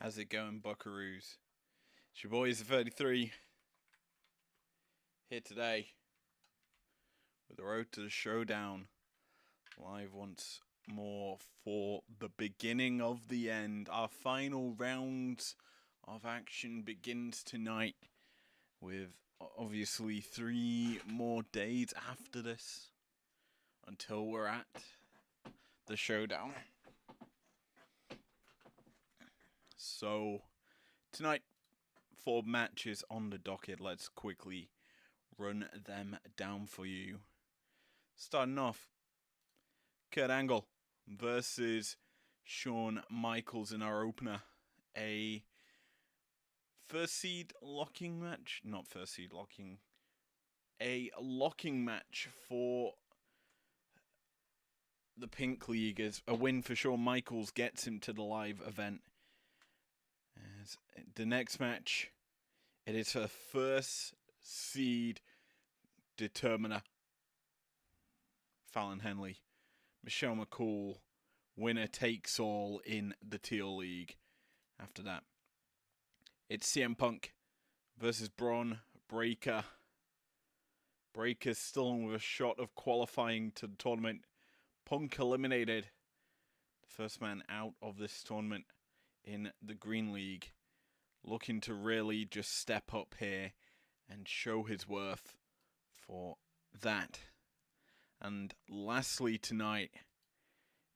How's it going, buckaroos? It's your boys, the 33, here today with the road to the Showdown, live once more for the beginning of the end. Our final round of action begins tonight with obviously 3 more days after this until we're at the Showdown. So tonight, 4 matches on the docket. Let's quickly run them down for you. Starting off, Kurt Angle versus Shawn Michaels in our opener. A first seed locking match. Not first seed locking. A locking match for the Pink League. As a win for Shawn Michaels gets him to the live event. As the next match, it is her first seed determiner. Fallon Henley, Michelle McCool, winner takes all in the Teal League. After that, it's CM Punk versus Braun Breaker. Breaker still with a shot of qualifying to the tournament. Punk eliminated, the first man out of this tournament in the Green League, looking to really just step up here and show his worth for that. And lastly tonight,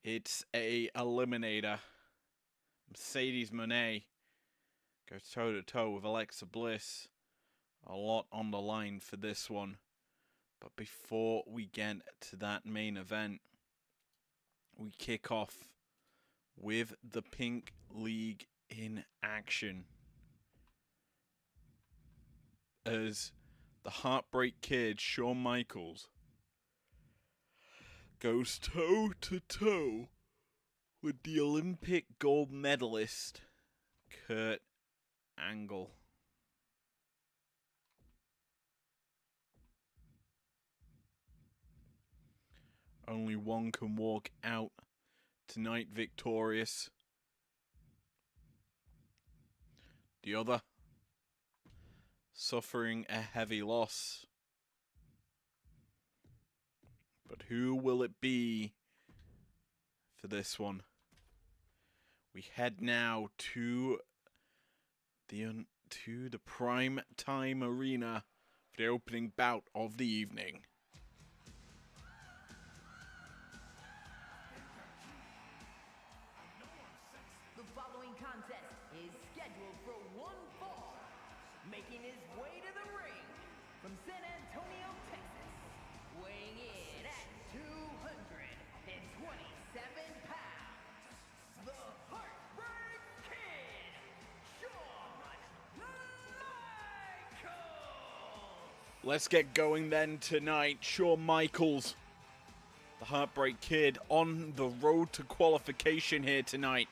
it's a eliminator. Mercedes Moné goes toe to toe with Alexa Bliss. A lot on the line for this one. But before we get to that main event, we kick off with the Pink League in action, as the Heartbreak Kid, Shawn Michaels, goes toe to toe with the Olympic gold medalist, Kurt Angle. Only one can walk out tonight victorious. The other suffering a heavy loss. But who will it be for this one? We head now to the prime time arena for the opening bout of the evening. The following contest is scheduled for one fall. Making his way to the ring from San Antonio, Texas, weighing in at 227 pounds, the Heartbreak Kid, Shawn Michaels. Let's get going then tonight. Shawn Michaels, the Heartbreak Kid, on the road to qualification here tonight,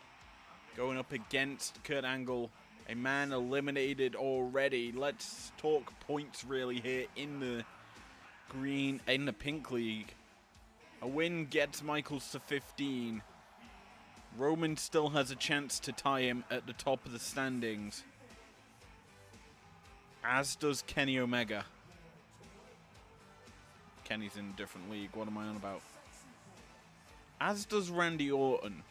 going up against Kurt Angle, a man eliminated already. Let's talk points really here in the Pink League. A win gets Michaels to 15. Roman still has a chance to tie him at the top of the standings, as does Kenny Omega. Kenny's in a different league. What am I on about? As does Randy Orton.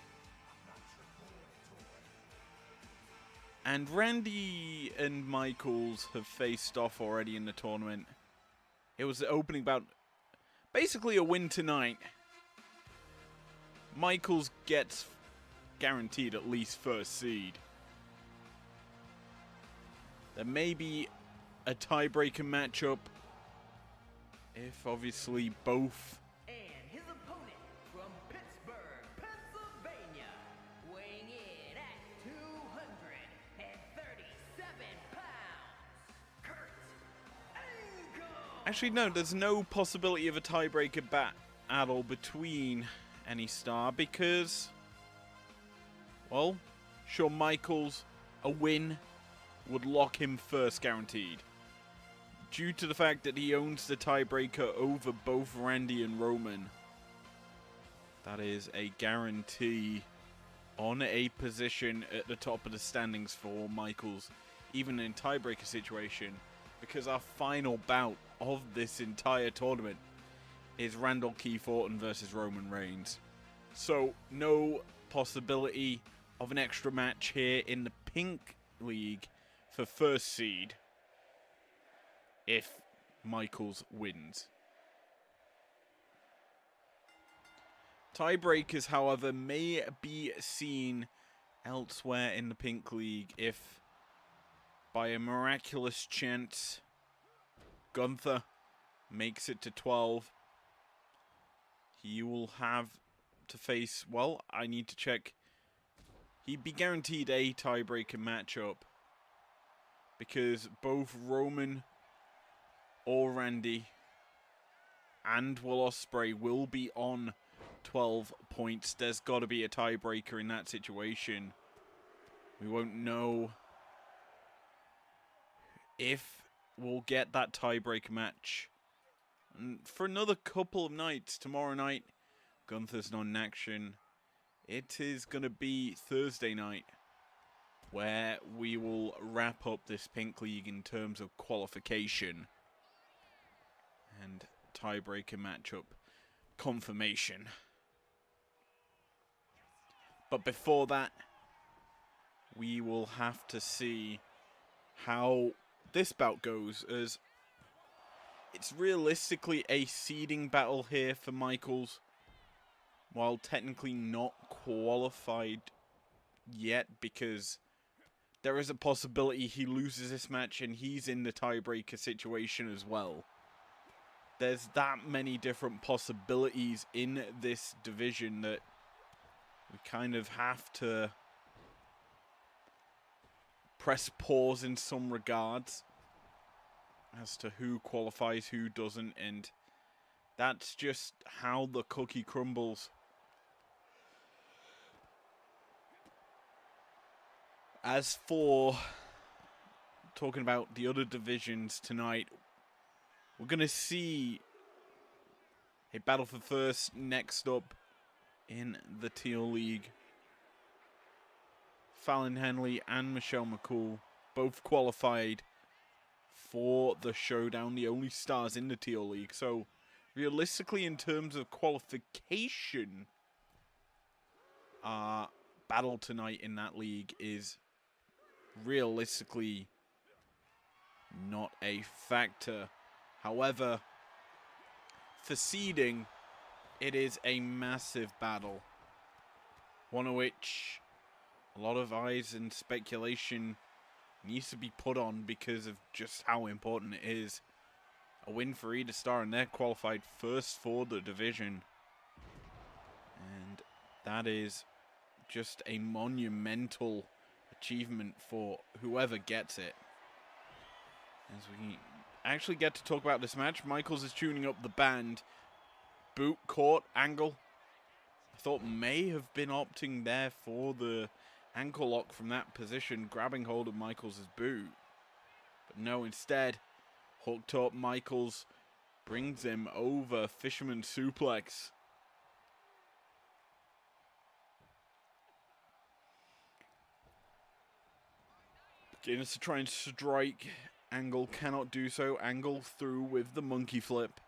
And Randy and Michaels have faced off already in the tournament. It was the opening bout. Basically a win tonight. Michaels gets guaranteed at least first seed. There may be a tiebreaker matchup if obviously both. And his opponent from Pittsburgh, Pennsylvania, weighing in at 237 pounds, Kurt Angle. Actually, no, there's no possibility of a tiebreaker battle between any star because, well, Shawn Michaels, a win would lock him first guaranteed. Due to the fact that he owns the tiebreaker over both Randy and Roman, that is a guarantee on a position at the top of the standings for Michaels, even in tiebreaker situation, because our final bout of this entire tournament is Randall Keith Orton versus Roman Reigns. So no possibility of an extra match here in the Pink League for first seed if Michaels wins. Tiebreakers, however, may be seen elsewhere in the Pink League if, by a miraculous chance, Gunther makes it to 12. He will have to face, well, I need to check. He'd be guaranteed a tiebreaker matchup because both Roman or Randy and Will Ospreay will be on 12 points. There's got to be a tiebreaker in that situation. We won't know if we'll get that tiebreaker match and for another couple of nights. Tomorrow night, Gunther's not in action. It is going to be Thursday night where we will wrap up this Pink League in terms of qualification and tiebreaker matchup confirmation. But before that, we will have to see how this bout goes, as it's realistically a seeding battle here for Michaels, while technically not qualified yet, because there is a possibility he loses this match and he's in the tiebreaker situation as well. There's that many different possibilities in this division that we kind of have to press pause in some regards as to who qualifies, who doesn't, and that's just how the cookie crumbles. As for talking about the other divisions tonight, we're going to see a battle for first next up in the Teal League. Fallon Henley and Michelle McCool both qualified for the Showdown, the only stars in the Teal League. So realistically, in terms of qualification, our battle tonight in that league is realistically not a factor. However, for seeding, it is a massive battle, one of which a lot of eyes and speculation needs to be put on because of just how important it is. A win for either star, and they're qualified first for the division. And that is just a monumental achievement for whoever gets it. As we actually get to talk about this match, Michaels is tuning up the band. Boot caught angle. I thought may have been opting there for the ankle lock from that position, grabbing hold of Michaels' boot. But no, instead, hooked up Michaels, brings him over, fisherman suplex. Begins to try and strike. Angle cannot do so. Angle through with the monkey flip.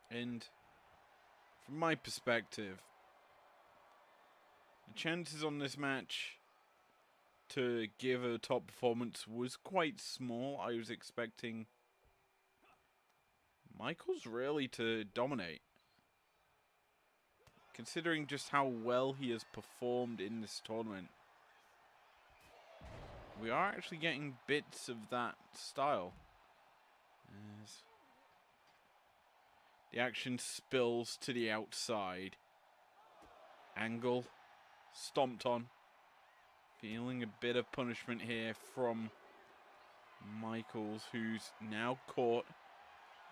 And from my perspective, the chances on this match to give a top performance was quite small. I was expecting Michaels really to dominate, considering just how well he has performed in this tournament. We are actually getting bits of that style as the action spills to the outside. Angle stomped on. Feeling a bit of punishment here from Michaels, who's now caught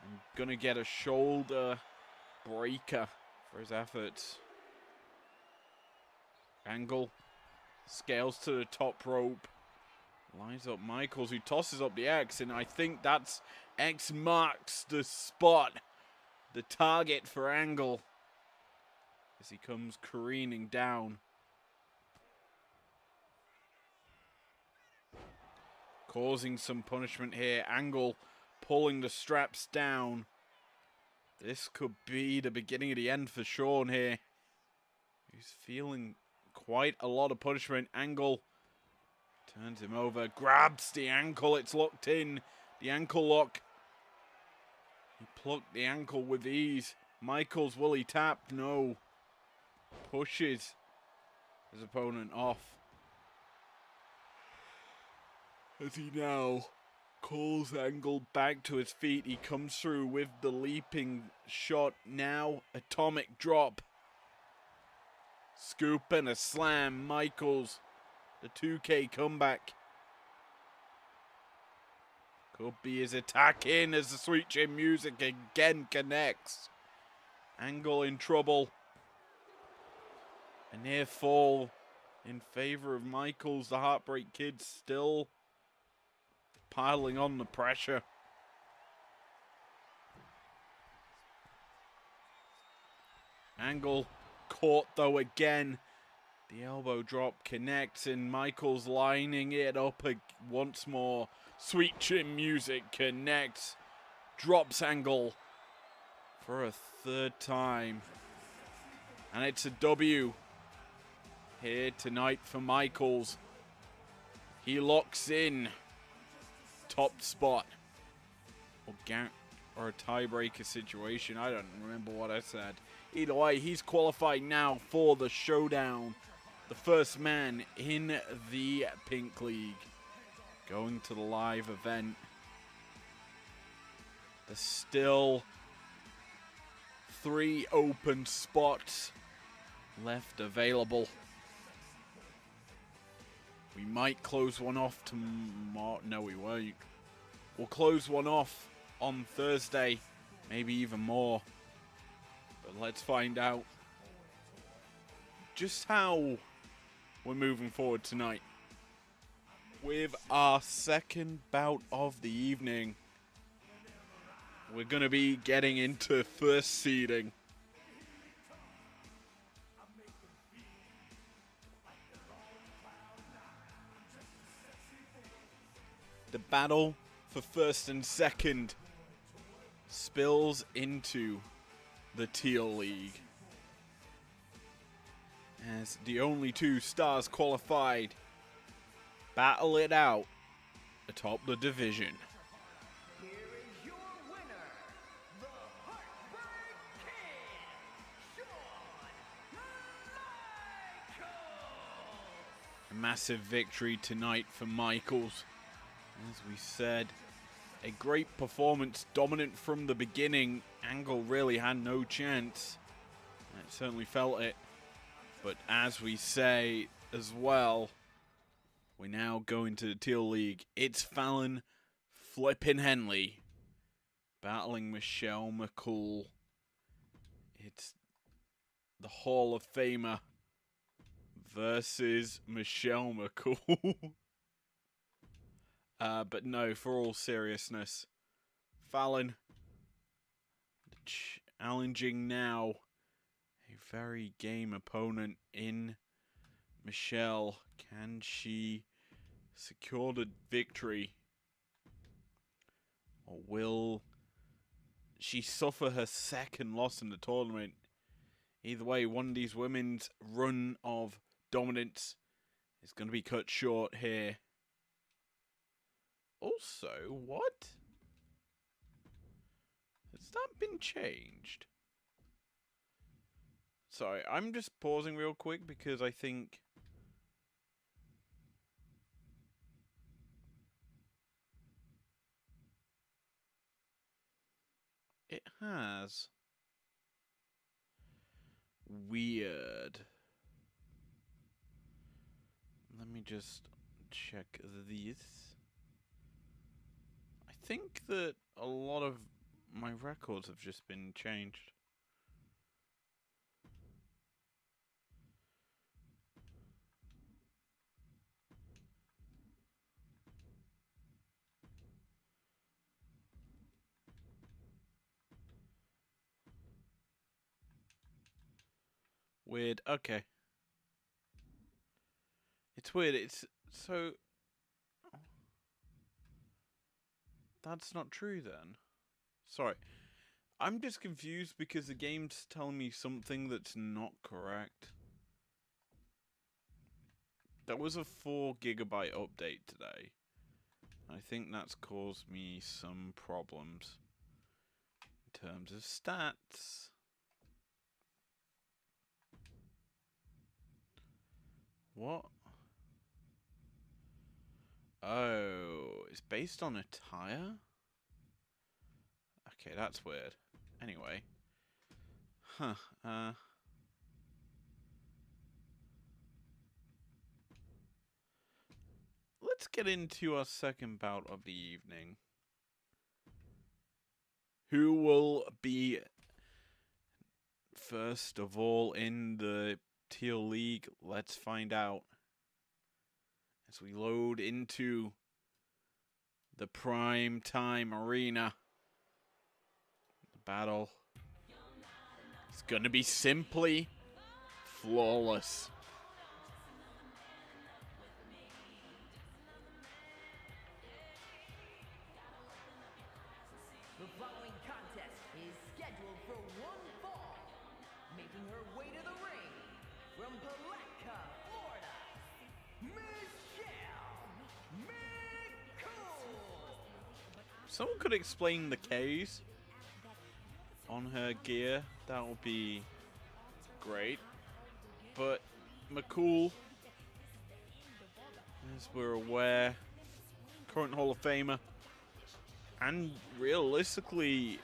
and gonna get a shoulder breaker for his efforts. Angle scales to the top rope. Lines up Michaels, who tosses up the X, and I think that's X marks the spot, the target for Angle. as he comes careening down. Causing some punishment here. Angle pulling the straps down. This could be the beginning of the end for Sean here. He's feeling quite a lot of punishment. Angle turns him over, grabs the ankle. It's locked in. The ankle lock. He plucked the ankle with ease. Michaels, will he tap? No. Pushes his opponent off. As he now calls Angle back to his feet. He comes through with the leaping shot. Now, atomic drop. Scoop and a slam. Michaels, the 2K comeback. Could be his attack in as the sweet chin music again connects. Angle in trouble. A near fall in favor of Michaels. The Heartbreak Kid still piling on the pressure. Angle caught though again. The elbow drop connects and Michaels lining it up once more. Sweet chin music connects. Drops Angle for a third time. And it's a W here tonight for Michaels. He locks in top spot. Or a tiebreaker situation. I don't remember what I said. Either way, he's qualified now for the Showdown. The first man in the Pink League. Going to the live event. There's still 3 open spots left available. We might close one off tomorrow. No, we won't. We'll close one off on Thursday. Maybe even more. But let's find out just how we're moving forward tonight. With our second bout of the evening, we're going to be getting into first seeding. The battle for first and second spills into the Teal League, as the only 2 stars qualified battle it out atop the division. Here is your winner, the Heartbreak Kid, Shawn Michaels. A massive victory tonight for Michaels. As we said, a great performance, dominant from the beginning. Angle really had no chance. I certainly felt it. But as we say as well, we now go into the Teal League. It's Fallon flippin' Henley battling Michelle McCool. It's the Hall of Famer versus Michelle McCool. But no, for all seriousness, Fallon challenging now a very game opponent in Michelle. Can she secure the victory? Or will she suffer her second loss in the tournament? Either way, one of these women's run of dominance is going to be cut short here. Also, what? Has that been changed? Sorry, I'm just pausing real quick because I think it has. Weird. Let me just check these. I think that a lot of my records have just been changed. Weird. Okay. It's weird. It's so... That's not true then. Sorry. I'm just confused because the game's telling me something that's not correct. There was a 4 GB update today. I think that's caused me some problems in terms of stats. What? Oh, it's based on a tire? Okay, that's weird. Anyway. Huh, let's get into our second bout of the evening. Who will be first of all in the Teal League? Let's find out. As we load into the prime time arena. The battle is going to be simply flawless. The following contest is scheduled for one fall. Making her way to the ring from Palatka, Florida, Michelle McCool. Someone could explain the K's on her gear. That would be great. But McCool, as we're aware, current Hall of Famer, and realistically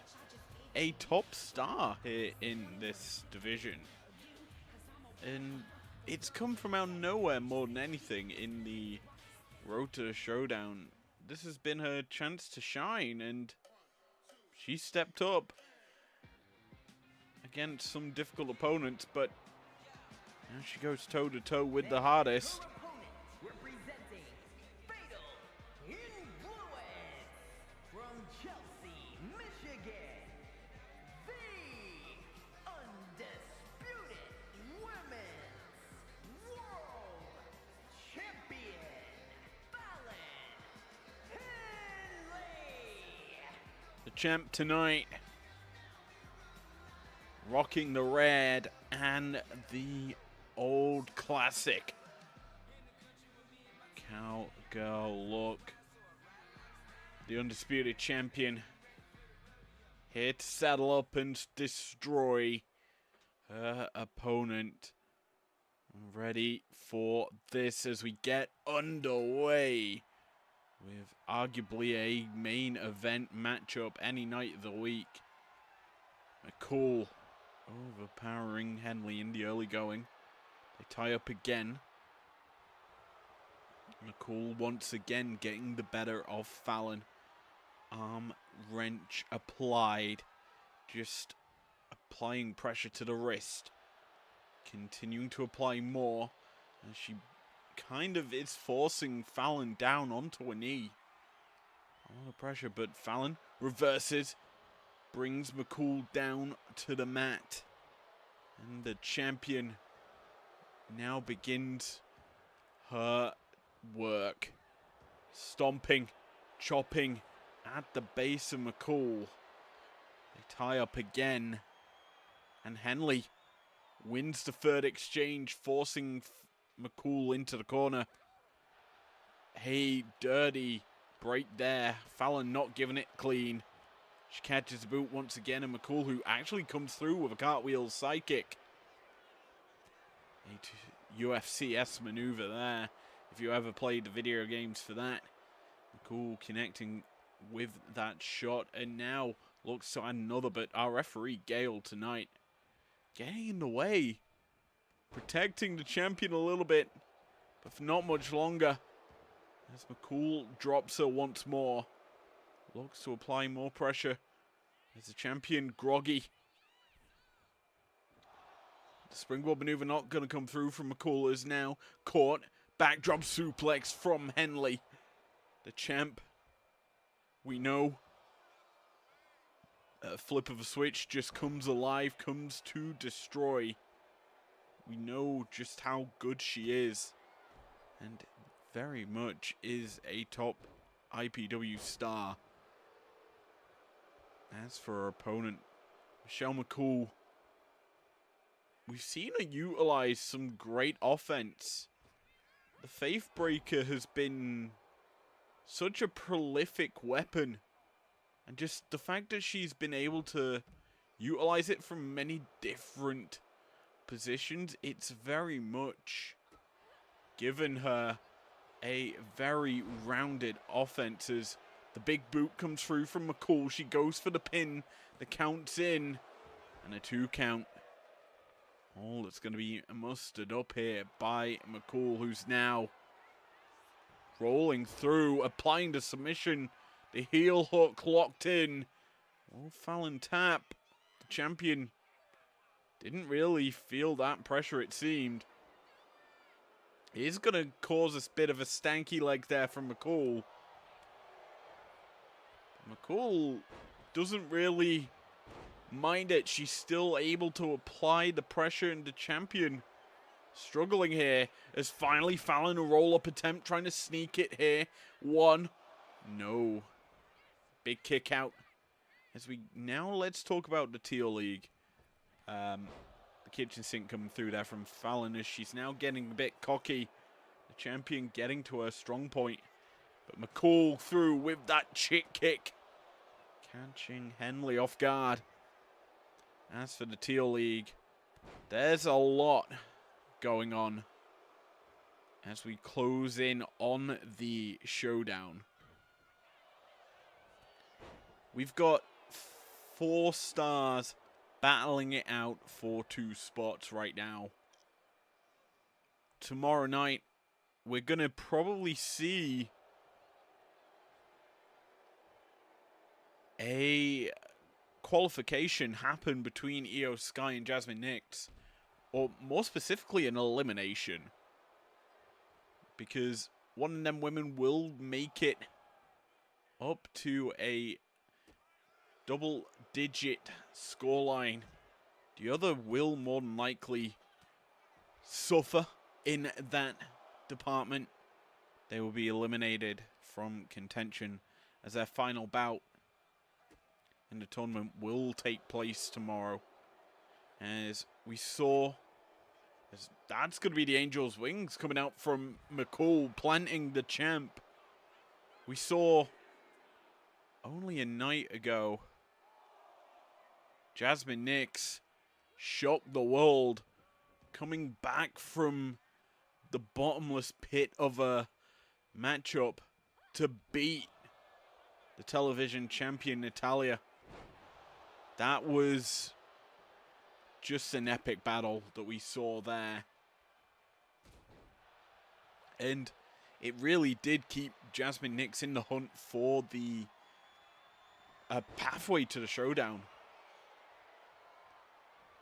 a top star here in this division. And it's come from out of nowhere more than anything in the road to Showdown. This has been her chance to shine, and she stepped up against some difficult opponents, but now she goes toe-to-toe with the hardest. Representing Fatal Influence from Chelsea, Michigan, the undisputed women's world champion, Fallon Henley. The champ tonight, rocking the red and the old classic cowgirl look. The undisputed champion here to saddle up and destroy her opponent. Ready for this as we get underway with arguably a main event matchup any night of the week. McCool overpowering Henley in the early going. They tie up again. McCool once again getting the better of Fallon. Arm wrench applied. Just applying pressure to the wrist. Continuing to apply more. And she kind of is forcing Fallon down onto a knee. A lot of pressure, but Fallon reverses. Brings McCool down to the mat. And the champion now begins her work. Stomping, chopping at the base of McCool. They tie up again. And Henley wins the third exchange, forcing McCool into the corner. Hey, dirty break there. Fallon not giving it clean. She catches the boot once again, and McCool, who actually comes through with a cartwheel sidekick. A UFC-esque maneuver there, if you ever played the video games for that. McCool connecting with that shot, and now looks to add another, but our referee, Gale, tonight, getting in the way. Protecting the champion a little bit, but for not much longer. As McCool drops her once more. Looks to apply more pressure. As the champion groggy. The springboard maneuver not going to come through from McCool, is now caught. Backdrop suplex from Henley. The champ, we know, a flip of a switch, just comes alive, comes to destroy. We know just how good she is. And very much is a top IPW star. As for her opponent, Michelle McCool, we've seen her utilize some great offense. The Faith Breaker has been such a prolific weapon. And just the fact that she's been able to utilize it from many different positions, it's very much given her a very rounded offense. As the big boot comes through from McCool, she goes for the pin, the count's in, and a 2 count. All that's going to be mustered up here by McCool, who's now rolling through, applying the submission, the heel hook locked in. Oh, Fallon tap. The champion didn't really feel that pressure, it seemed. It is going to cause a bit of a stanky leg there from McCool. McCool doesn't really mind it. She's still able to apply the pressure, and the champion struggling here as finally Fallon a roll-up attempt, trying to sneak it here. 1. No. Big kick out. As we now, let's talk about the Teal League. The kitchen sink coming through there from Fallon as she's now getting a bit cocky. The champion getting to her strong point. But McCool through with that chick kick, catching Henley off guard. As for the Teal League, there's a lot going on as we close in on the Showdown. We've got 4 stars battling it out for 2 spots right now. Tomorrow night, we're going to probably see a qualification happen between Io Sky and Jasmine Nix. Or more specifically, an elimination. Because one of them women will make it up to a double-digit scoreline. The other will more than likely suffer in that department. They will be eliminated from contention as their final bout in the tournament will take place tomorrow. As we saw, that's going to be the Angel's Wings coming out from McCool, planting the champ. We saw only a night ago Jasmine Nix shocked the world, coming back from the bottomless pit of a matchup to beat the television champion Natalia. That was just an epic battle that we saw there. And it really did keep Jasmine Nix in the hunt for the pathway to the Showdown.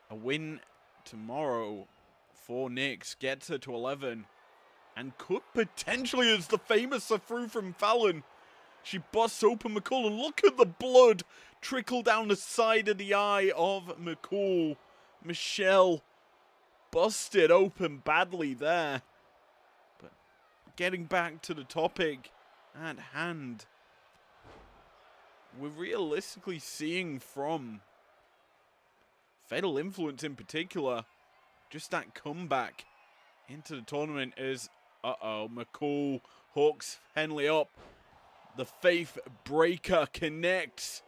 A win tomorrow for Nix gets her to 11 and could potentially, as the famous are through from Fallon. She busts open McCool, and look at the blood trickle down the side of the eye of McCool. Michelle busted open badly there. But getting back to the topic at hand, we're realistically seeing from Fatal Influence in particular just that comeback into the tournament as, McCool hooks Henley up. The Faith Breaker connects.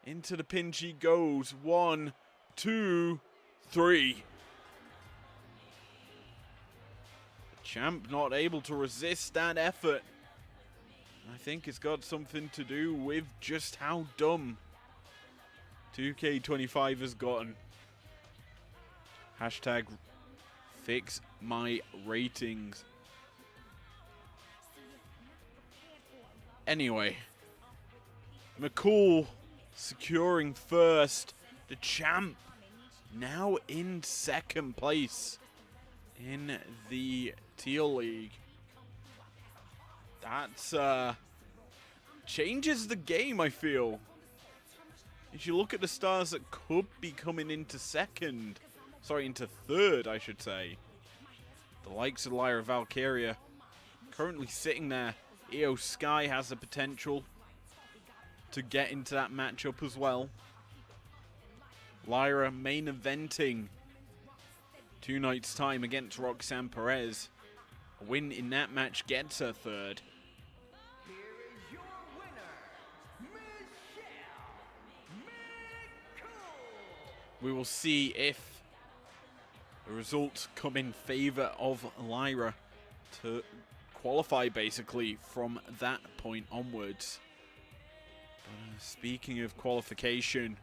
Into the pin she goes. 1, 2, 3. The champ not able to resist that effort. I think it's got something to do with just how dumb 2K25 has gotten. Hashtag fix my ratings. Anyway, McCool securing first. The champ now in second place in the Teal League. That's changes the game, I feel. If you look at the stars that could be coming into second, Sorry, into third, I should say. The likes of Lyra Valkyria currently sitting there. Io Sky has the potential to get into that matchup as well. Lyra main eventing 2 nights' time against Roxanne Perez. A win in that match gets her third. Here is your winner, Michelle McCool. We will see if the results come in favor of Lyra to qualify basically from that point onwards. But, speaking of qualification,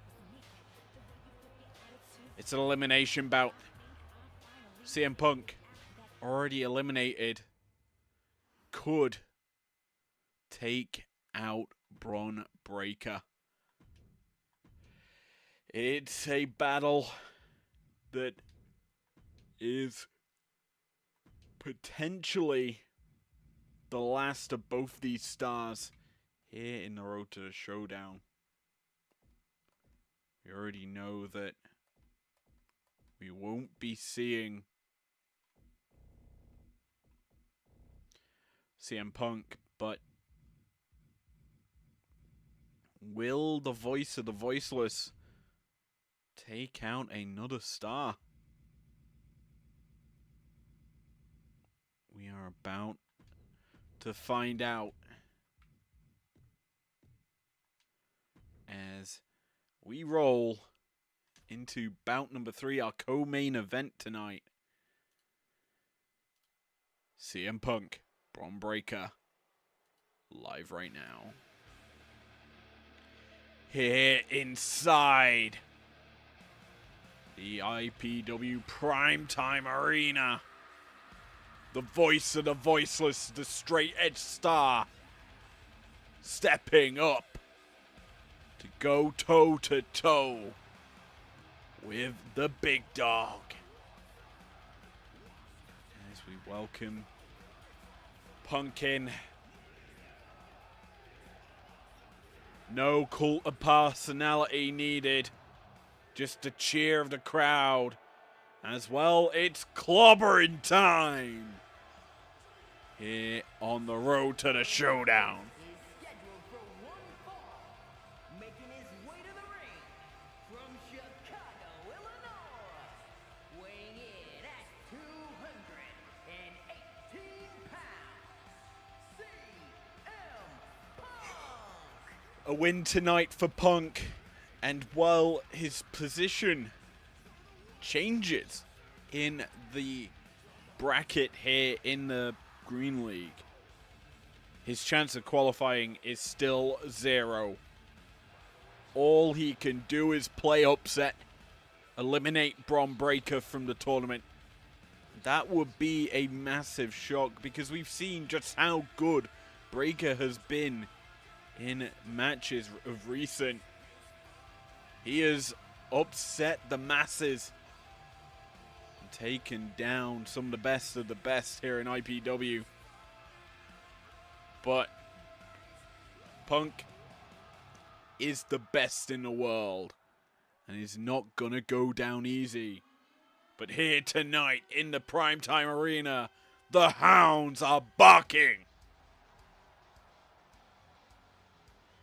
it's an elimination bout. CM Punk, already eliminated, could take out Bron Breakker. It's a battle that is potentially the last of both these stars here in the road to the Showdown. We already know that we won't be seeing CM Punk, but will the voice of the voiceless take out another star? We are about to find out as we roll into bout number 3, our co-main event tonight. CM Punk, Bron Breakker, live right now. Here inside the IPW Primetime Arena, the voice of the voiceless, the straight edge star, stepping up to go toe to toe with the big dog. As we welcome Punk in. No cult of personality needed. Just the cheer of the crowd. As well, it's clobbering time here on the road to the Showdown. Is scheduled for one fall, making his way to the ring from Chicago, Illinois, weighing in at 218 pounds, CM Punk. A win tonight for Punk, and while his position changes in the bracket here in the Green League, his chance of qualifying is still 0. All he can do is play upset, eliminate Bron Breakker from the tournament. That would be a massive shock because we've seen just how good Breakker has been in matches of recent. He has upset the masses and taken down some of the best here in IPW. But Punk is the best in the world and is not gonna go down easy. But here tonight in the Primetime Arena, the hounds are barking.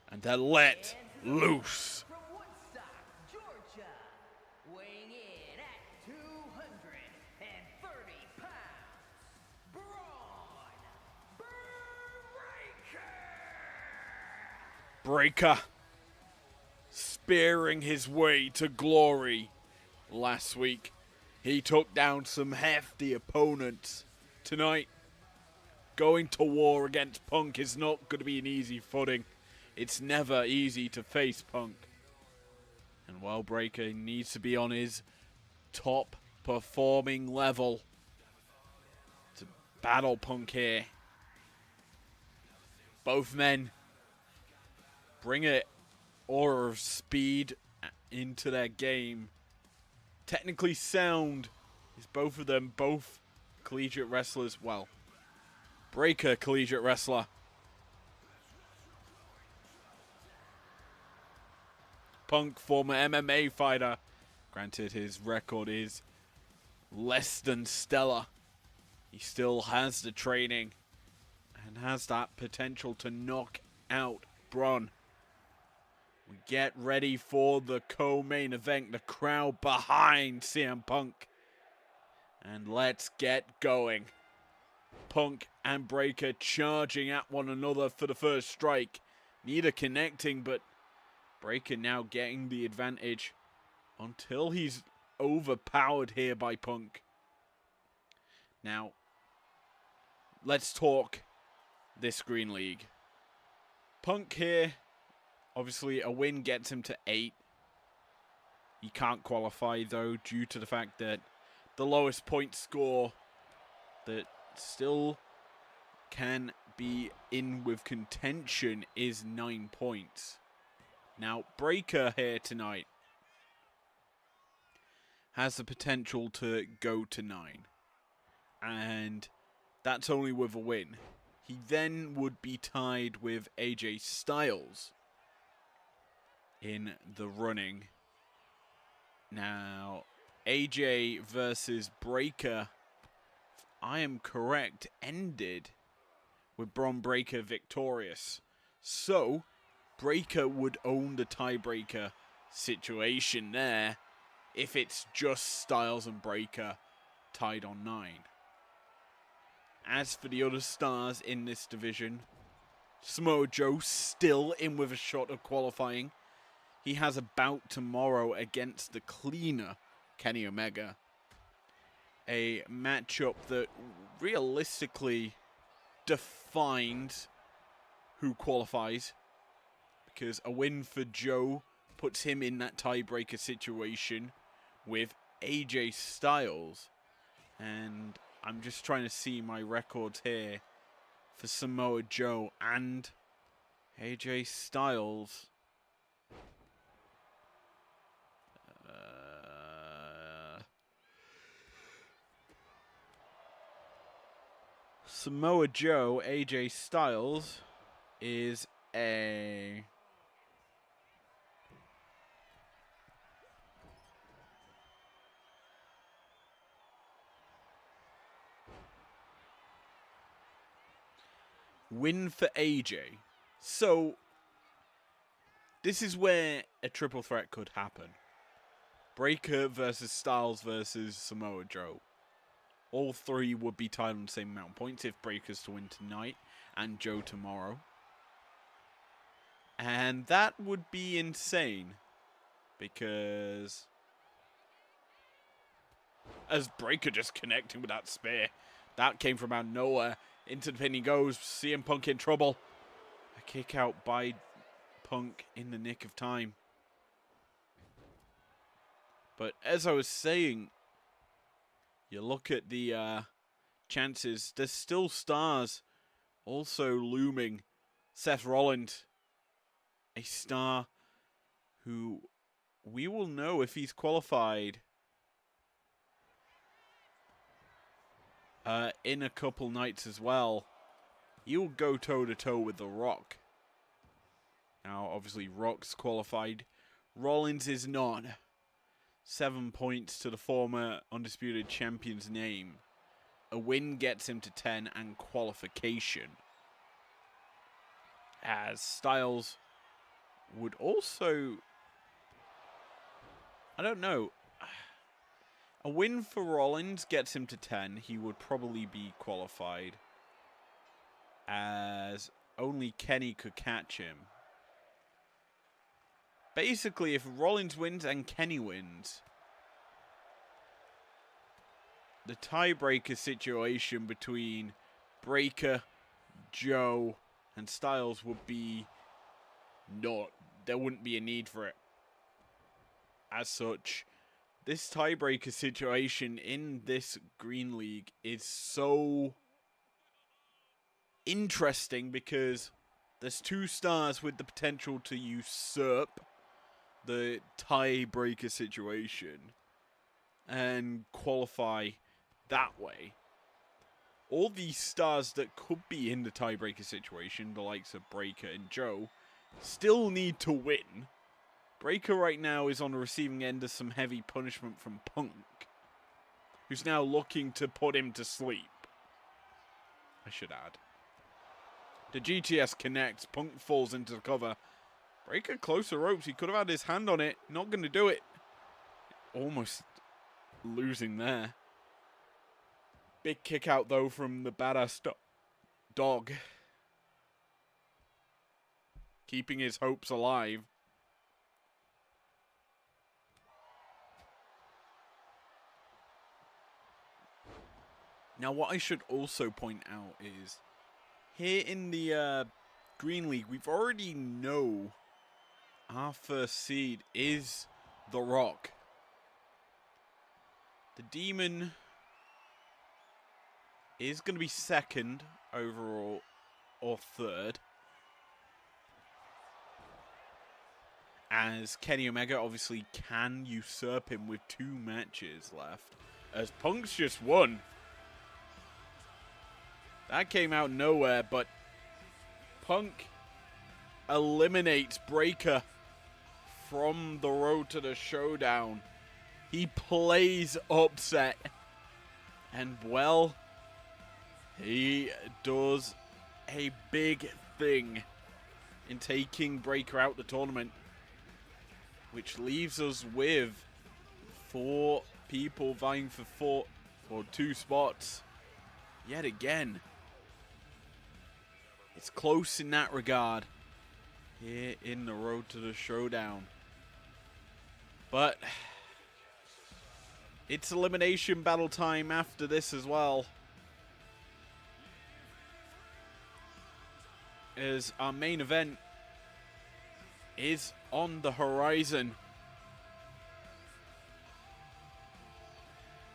And they're let loose. From Woodstock, Georgia, weighing in at 230 pounds, Bron Breakker. Breakker spearing his way to glory. Last week, he took down some hefty opponents. Tonight, going to war against Punk is not going to be an easy footing. It's never easy to face Punk. And while Breakker needs to be on his top performing level to battle Punk here, both men bring an aura of speed into their game. Technically sound is both of them, both collegiate wrestlers. Well, Breakker, collegiate wrestler. Punk, former MMA fighter. Granted, his record is less than stellar. He still has the training and has that potential to knock out Braun. We get ready for the co-main event, the crowd behind CM Punk. And let's get going. Punk and Breakker charging at one another for the first strike. Neither connecting, but Breakker now getting the advantage until he's overpowered here by Punk. Now, let's talk this Green League. Punk here, obviously a win gets him to 8. He can't qualify though due to the fact that the lowest point score that still can be in with contention is 9 points. Now, Breakker here tonight has the potential to go to 9. And that's only with a win. He then would be tied with AJ Styles in the running. Now, AJ versus Breakker, if I am correct, ended with Bron Breakker victorious. So, Breakker would own the tiebreaker situation there if it's just Styles and Breakker tied on 9. As for the other stars in this division, Samoa Joe still in with a shot of qualifying. He has a bout tomorrow against the cleaner Kenny Omega. A matchup that realistically defines who qualifies, because a win for Joe puts him in that tiebreaker situation with AJ Styles. And I'm just trying to see my records here for Samoa Joe and AJ Styles. Samoa Joe, AJ Styles is a win for AJ. So this is where a triple threat could happen. Breakker versus Styles versus Samoa Joe. All 3 would be tied on the same amount of points if Breakker's to win tonight and Joe tomorrow. And that would be insane, because as Breakker just connecting with that spear, that came from out of nowhere. Into the pin he goes, CM Punk in trouble. A kick out by Punk in the nick of time. But as I was saying, you look at the chances, there's still stars also looming. Seth Rollins, a star who we will know if he's qualified in a couple nights as well. He'll go toe-to-toe with The Rock. Now, obviously, Rock's qualified. Rollins is not. 7 points to the former Undisputed Champion's name. A win gets him to 10 and qualification. As Styles would also... I don't know. A win for Rollins gets him to 10. He would probably be qualified, as only Kenny could catch him. Basically, if Rollins wins and Kenny wins, the tiebreaker situation between Breakker, Joe, and Styles would be not. There wouldn't be a need for it. As such, this tiebreaker situation in this Green League is so interesting because there's 2 stars with the potential to usurp the tiebreaker situation and qualify that way. All these stars that could be in the tiebreaker situation, the likes of Breakker and Joe, still need to win. Breakker right now is on the receiving end of some heavy punishment from Punk. who's now looking to put him to sleep. I should add. The GTS connects. Punk falls into the cover. Breaker close to ropes. He could have had his hand on it. Not going to do it. Almost losing there. Big kick out, though, from the badass dog. Keeping his hopes alive. Now, what I should also point out is, here in the Green League, we've already know our first seed is The Rock. The Demon is going to be second overall, or third. As Kenny Omega obviously can usurp him with 2 matches left. As Punk's just won. That came out nowhere, but Punk eliminates Breaker from the road to the Showdown. He plays upset. And, well, he does a big thing in taking Breaker out the tournament. Which leaves us with 4 people vying for 2 spots. Yet again. It's close in that regard. Here in the road to the Showdown. But it's elimination battle time after this as well. As our main event is on the horizon.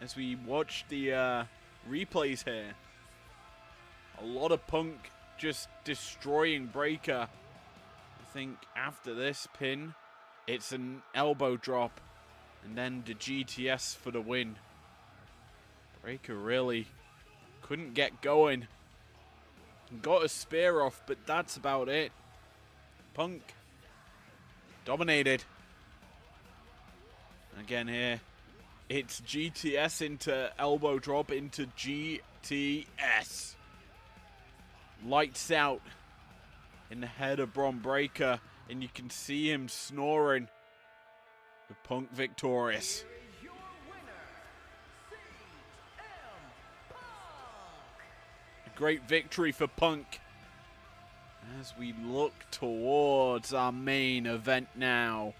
As we watch the replays here. A lot of Punk just destroying Breaker. I think after this pin, it's an elbow drop. And then the GTS for the win. Breaker really couldn't get going. Got a spear off, but that's about it. Punk dominated. Again here, it's GTS into elbow drop into GTS. Lights out in the head of Bron Breaker, and you can see him snoring. The Punk victorious. Here is your winner, CM Punk. A great victory for Punk. As we look towards our main event now.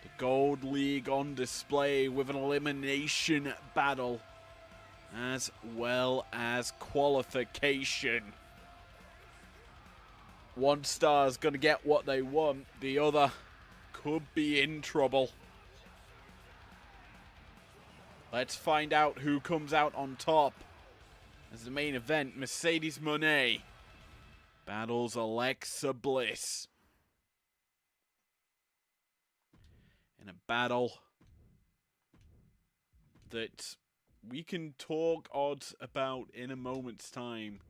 The Gold League on display with an elimination battle. As well as qualification. One star's going to get what they want. The other could be in trouble. Let's find out who comes out on top. As the main event, Mercedes Moné battles Alexa Bliss. In a battle that we can talk odds about in a moment's time.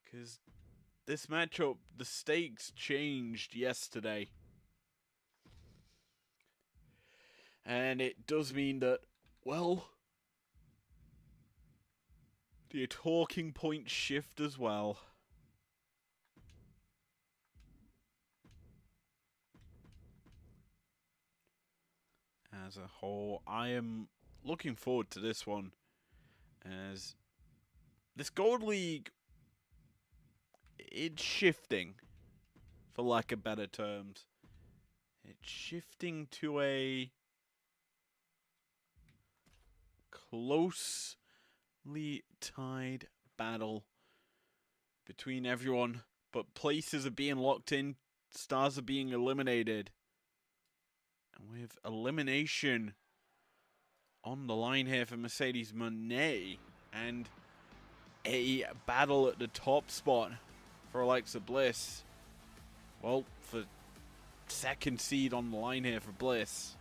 Because this matchup, the stakes changed yesterday. And it does mean that, well, the talking points shift as well. As a whole, I am looking forward to this one. As this Gold League, it's shifting, for lack of better terms. It's shifting to a closely tied battle between everyone, but places are being locked in, stars are being eliminated. And with elimination on the line here for Mercedes Moné, and a battle at the top spot for Alexa Bliss. Well, for second seed on the line here for Bliss.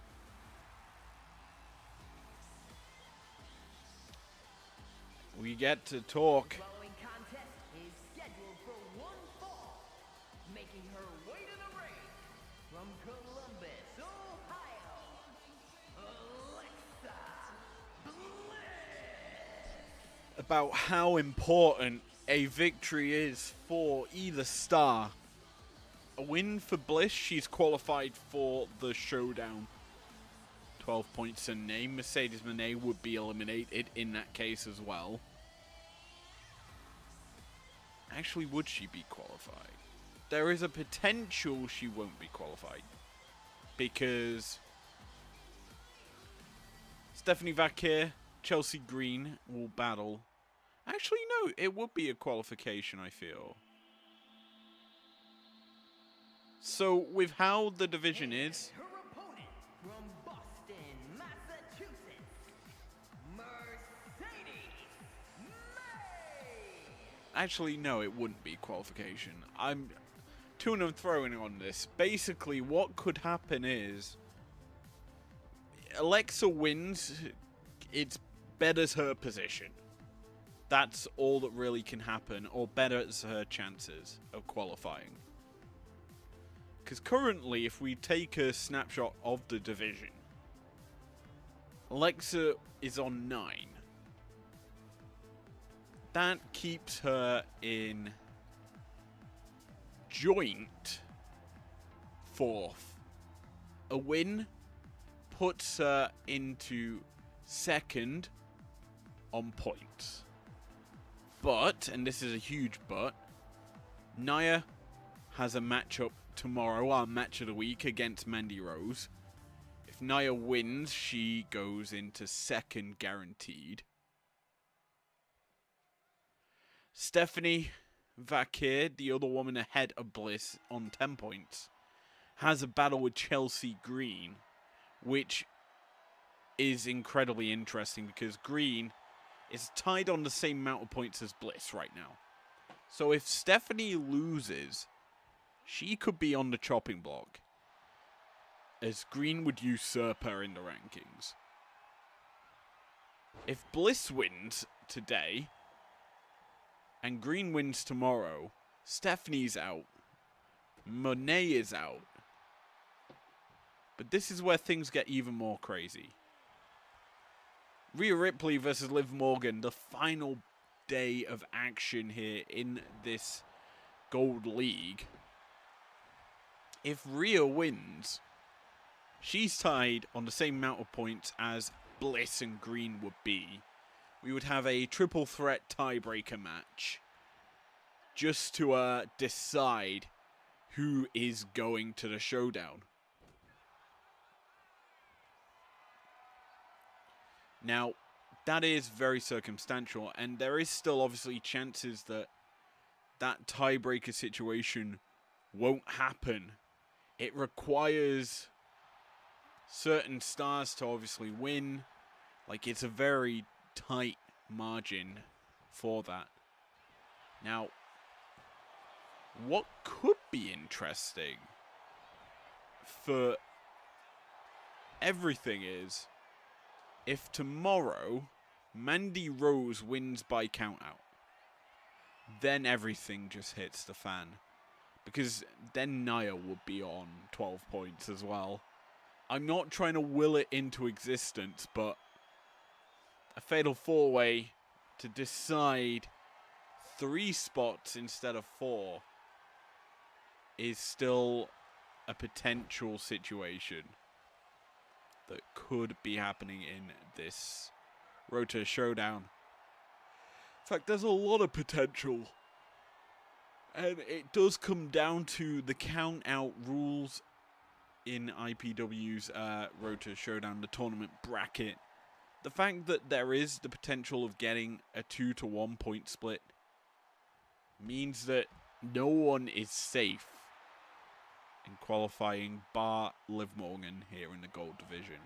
We get to talk. The following contest is scheduled for one fall. Making her way to the ring from Columbus, Ohio, Alexa Bliss. about how important a victory is for either star. A win for Bliss, she's qualified for the Showdown. 12 points a name. Mercedes Moné would be eliminated in that case as well. Actually, would she be qualified? There is a potential she won't be qualified. Because Stephanie Vakir, Chelsea Green will battle. Actually, no, it would be a qualification, I feel. So, with how the division is, Her opponent from Boston, Massachusetts, Mercedes May. actually, no, it wouldn't be qualification. I'm to and throwing on this. Basically, what could happen is Alexa wins. It's betters her position. That's all that really can happen, or betters her chances of qualifying. Because currently, if we take a snapshot of the division, Alexa is on 9. That keeps her in joint 4th. A win puts her into 2nd on points. But, and this is a huge but, Nia has a matchup tomorrow, our match of the week, against Mandy Rose. If Nia wins, she goes into 2nd guaranteed. Stephanie Vakir, the other woman ahead of Bliss on 10 points, has a battle with Chelsea Green, which is incredibly interesting because Green is tied on the same amount of points as Bliss right now. So if Stephanie loses, she could be on the chopping block, as Green would usurp her in the rankings. If Bliss wins today, and Green wins tomorrow, Stephanie's out. Monet is out. But this is where things get even more crazy. Rhea Ripley versus Liv Morgan, the final day of action here in this Gold League. If Rhea wins, she's tied on the same amount of points as Bliss and Green would be. We would have a triple threat tiebreaker match just to decide who is going to the Showdown. Now, that is very circumstantial, and there is still obviously chances that that tiebreaker situation won't happen. It requires certain stars to obviously win. Like, it's a very tight margin for that. Now, what could be interesting for everything is if tomorrow Mandy Rose wins by countout, then everything just hits the fan. Because then Nia would be on 12 points as well. I'm not trying to will it into existence, but a fatal 4-way to decide 3 spots instead of 4 is still a potential situation that could be happening in this Road to Showdown. In fact, there's a lot of potential. And it does come down to the count-out rules in IPW's Road to Showdown, the tournament bracket. The fact that there is the potential of getting a 2-to-1 point split means that no one is safe in qualifying bar Liv Morgan here in the gold division.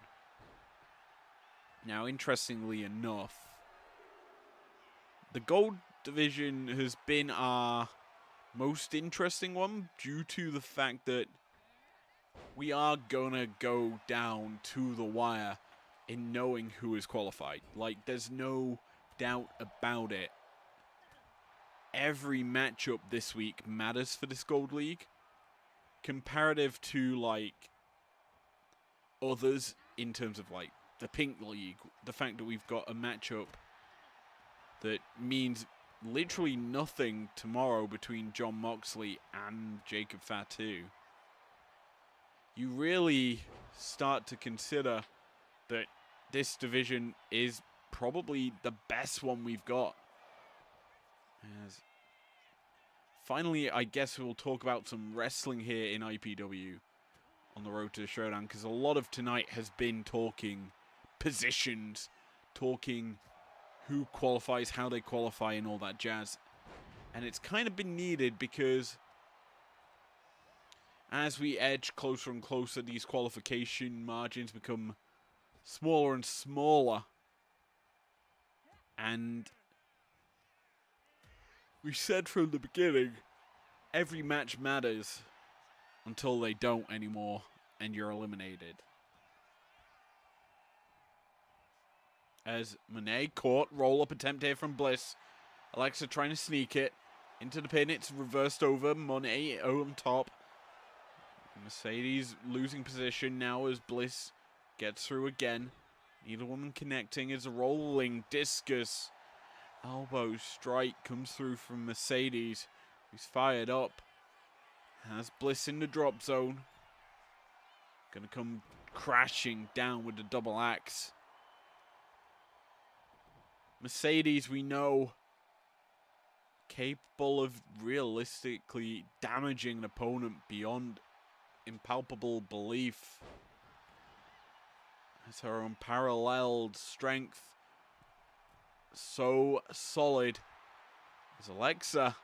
Now, interestingly enough, the gold division has been our most interesting one due to the fact that we are gonna go down to the wire in knowing who is qualified. Like, there's no doubt about it. Every matchup this week matters for this Gold League. Comparative to, like, others in terms of, like, the Pink League. The fact that we've got a matchup that means literally nothing tomorrow between Jon Moxley and Jacob Fatu, you really start to consider that this division is probably the best one we've got. As finally, I guess we'll talk about some wrestling here in IPW on the road to the Showdown, because a lot of tonight has been talking positions, talking who qualifies, how they qualify, and all that jazz. And it's kind of been needed because as we edge closer and closer, these qualification margins become smaller and smaller. And we said from the beginning, every match matters until they don't anymore and you're eliminated. As Monet caught, roll-up attempt here from Bliss. Alexa trying to sneak it into the pin. It's reversed over. Monet on top. Mercedes losing position now as Bliss gets through again. Neither woman connecting as a rolling discus. Elbow strike comes through from Mercedes, who's fired up. Has Bliss in the drop zone. Gonna come crashing down with the double axe. Mercedes, we know, capable of realistically damaging an opponent beyond impalpable belief. Has her unparalleled strength. So solid. As Alexa,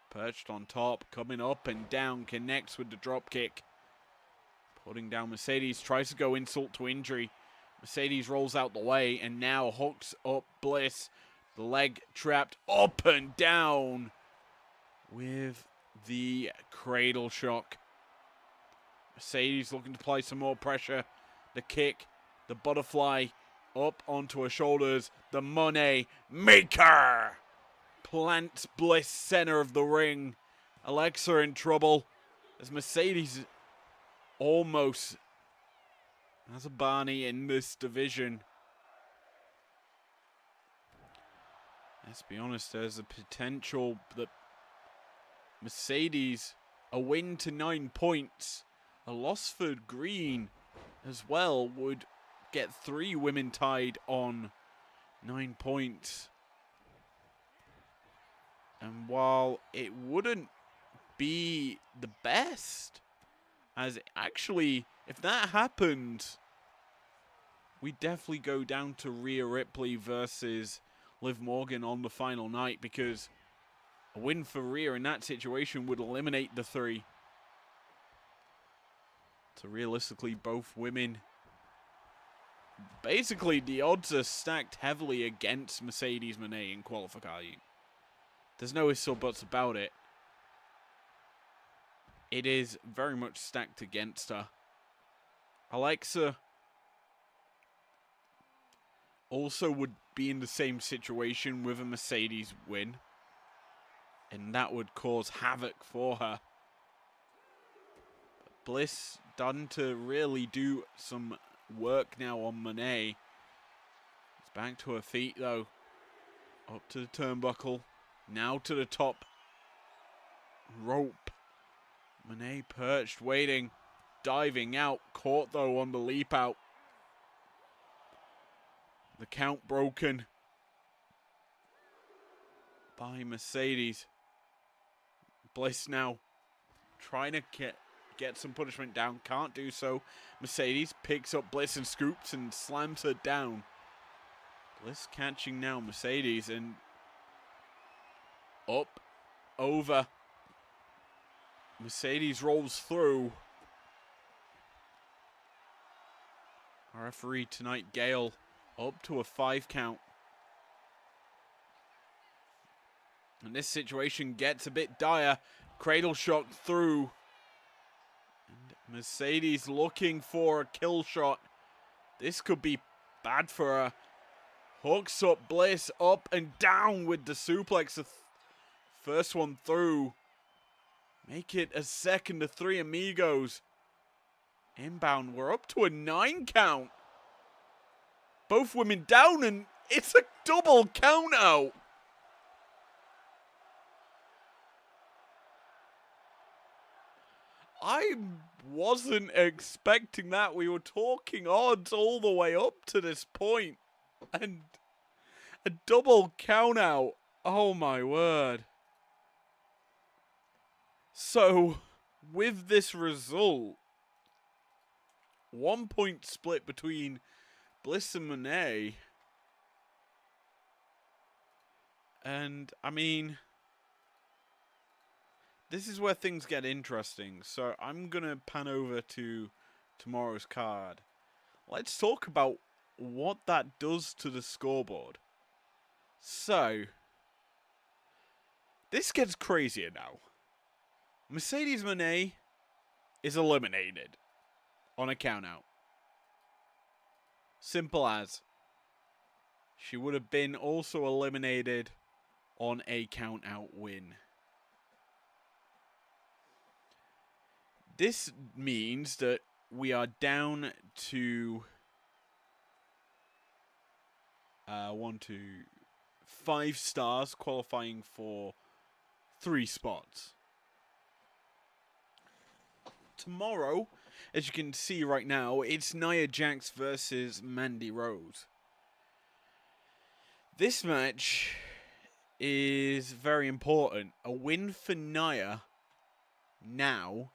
perched on top, coming up and down, connects with the drop kick. Putting down Mercedes, tries to go insult to injury. Mercedes rolls out the way and now hooks up Bliss. The leg trapped up and down with the cradle shock. Mercedes looking to apply some more pressure. The kick, the butterfly up onto her shoulders. The money maker plants Bliss center of the ring. Alexa in trouble as Mercedes almost has a Barney in this division. Let's be honest, there's a potential that Mercedes, a win to 9 points, a loss for Green as well, would get 3 women tied on 9 points. And while it wouldn't be the best, as actually, if that happened, we definitely go down to Rhea Ripley versus Liv Morgan on the final night, because a win for Rhea in that situation would eliminate the 3. So realistically, both women, basically the odds are stacked heavily against Mercedes Moné in qualifying. There's no ifs or buts about it. It is very much stacked against her. Alexa also would be in the same situation with a Mercedes win, and that would cause havoc for her. Bliss done to really do some work now on Monet. It's back to her feet though. Up to the turnbuckle. Now to the top rope. Monet perched, waiting, diving out. Caught though on the leap out. The count broken by Mercedes. Bliss now trying to get some punishment down. Can't do so. Mercedes picks up Bliss and scoops and slams her down. Bliss catching now Mercedes and up, over. Mercedes rolls through. Our referee tonight, Gale, up to a 5 count. And this situation gets a bit dire. Cradle shock through. And Mercedes looking for a kill shot. This could be bad for her. Hooks up Bliss, up and down with the suplex. The first one through. Make it a second to 3 amigos. Inbound, we're up to a 9 count. Both women down, and It's a double count out. I wasn't expecting that. We were talking odds all the way up to this point. And a double count out. Oh my word. So, with this result, 1 point split between Bliss and Monet. And, I mean, this is where things get interesting. So, I'm going to pan over to tomorrow's card. Let's talk about what that does to the scoreboard. So, this gets crazier now. Mercedes Monet is eliminated on a countout. Simple as. She would have been also eliminated on a countout win. This means that we are down to 5 stars qualifying for 3 spots. Tomorrow, as you can see right now, it's Nia Jax versus Mandy Rose. This match is very important. A win for Nia now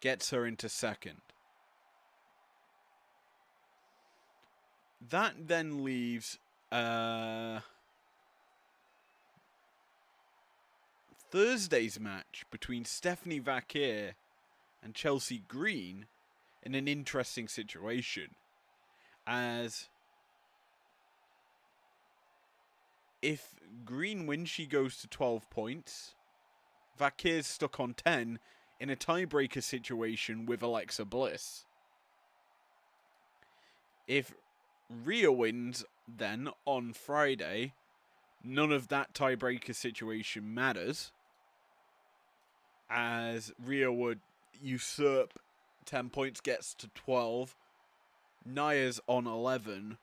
gets her into second. That then leaves Thursday's match between Stephanie Vakir and Chelsea Green in an interesting situation. As if Green wins, she goes to 12 points. Vakir's stuck on 10 in a tiebreaker situation with Alexa Bliss. If Rhea wins, then on Friday, none of that tiebreaker situation matters, as Rhea would usurp 10 points, gets to 12. Nia's on 11,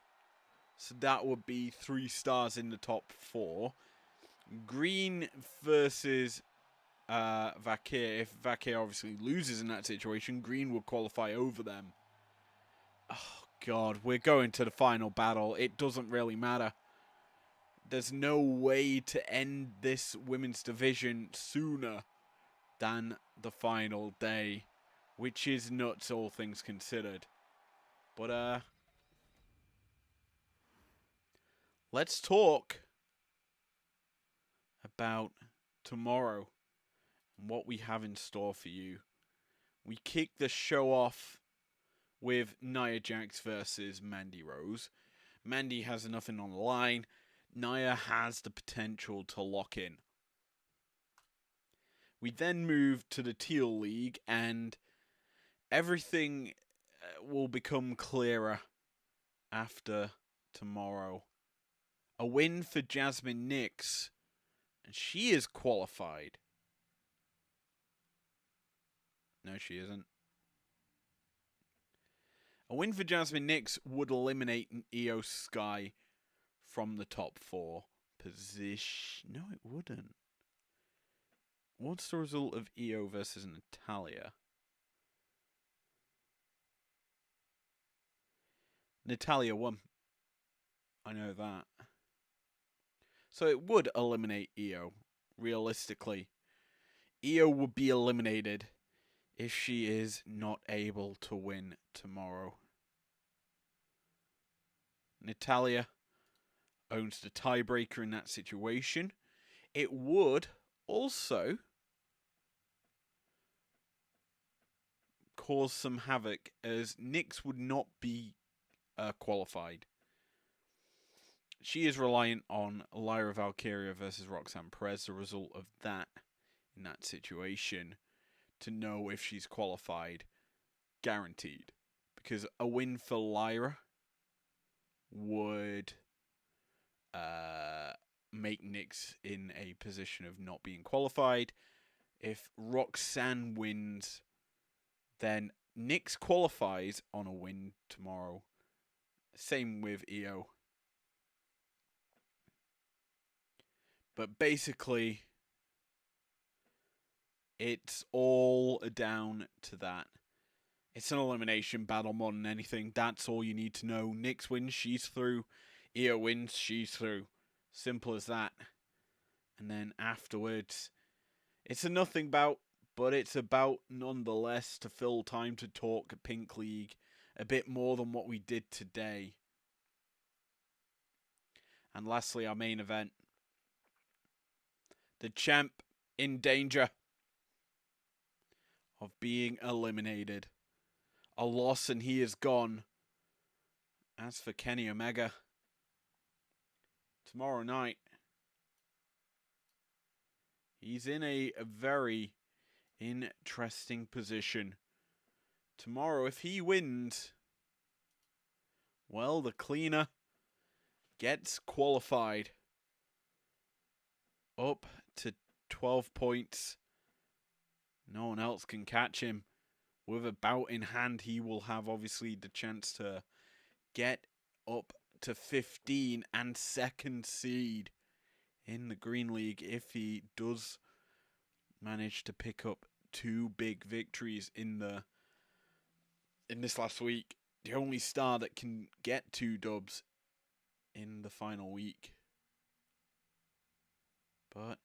so that would be 3 stars in the top 4. Green versus Vakir. If Vakir obviously loses in that situation, Green would qualify over them. Oh God, we're going to the final battle. It doesn't really matter. There's no way to end this women's division sooner than the final day, which is nuts, all things considered. But let's talk about tomorrow and what we have in store for you. We kick the show off with Nia Jax versus Mandy Rose. Mandy has nothing on the line. Nia has the potential to lock in. We then move to the Teal League, and everything will become clearer after tomorrow. A win for Jasmine Nix, and she is qualified. No, she isn't. A win for Jasmine Nix would eliminate Io Sky from the top 4 position. No, it wouldn't. What's the result of Io versus Natalya? Natalya won. I know that. So it would eliminate Io, realistically. Io would be eliminated if she is not able to win tomorrow. Natalya owns the tiebreaker in that situation. It would also cause some havoc, as Nyx would not be qualified. She is reliant on Lyra Valkyria versus Roxanne Perez, the result of that in that situation, to know if she's qualified, guaranteed. Because a win for Lyra would make Nyx in a position of not being qualified. If Roxanne wins, then Nix qualifies on a win tomorrow. Same with EO. But basically, it's all down to that. It's an elimination battle more than anything. That's all you need to know. Nix wins, she's through. EO wins, she's through. Simple as that. And then afterwards, it's a nothing bout, but it's about nonetheless to fill time to talk Pink League a bit more than what we did today. And lastly, our main event. The champ in danger of being eliminated. A loss and he is gone. As for Kenny Omega, tomorrow night, he's in a very interesting position. Tomorrow, if he wins, well, the cleaner gets qualified up to 12 points. No one else can catch him. With a bout in hand, he will have obviously the chance to get up to 15 and second seed in the Green League if he does manage to pick up 2 big victories in this last week. The only star that can get 2 dubs in the final week. But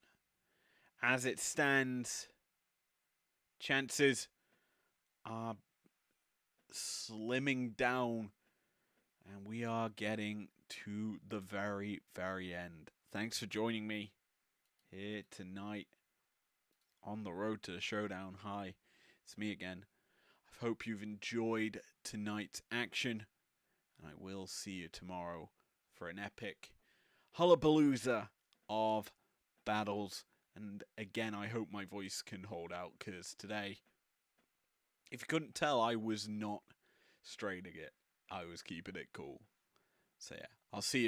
as it stands, chances are slimming down, and we are getting to the very, very end. Thanks for joining me here tonight on the road to the Showdown. Hi, it's me again. I hope you've enjoyed tonight's action, and I will see you tomorrow for an epic hullabalooza of battles. And again, I hope my voice can hold out, because today, if you couldn't tell, I was not straining it. I was keeping it cool. So yeah, I'll see you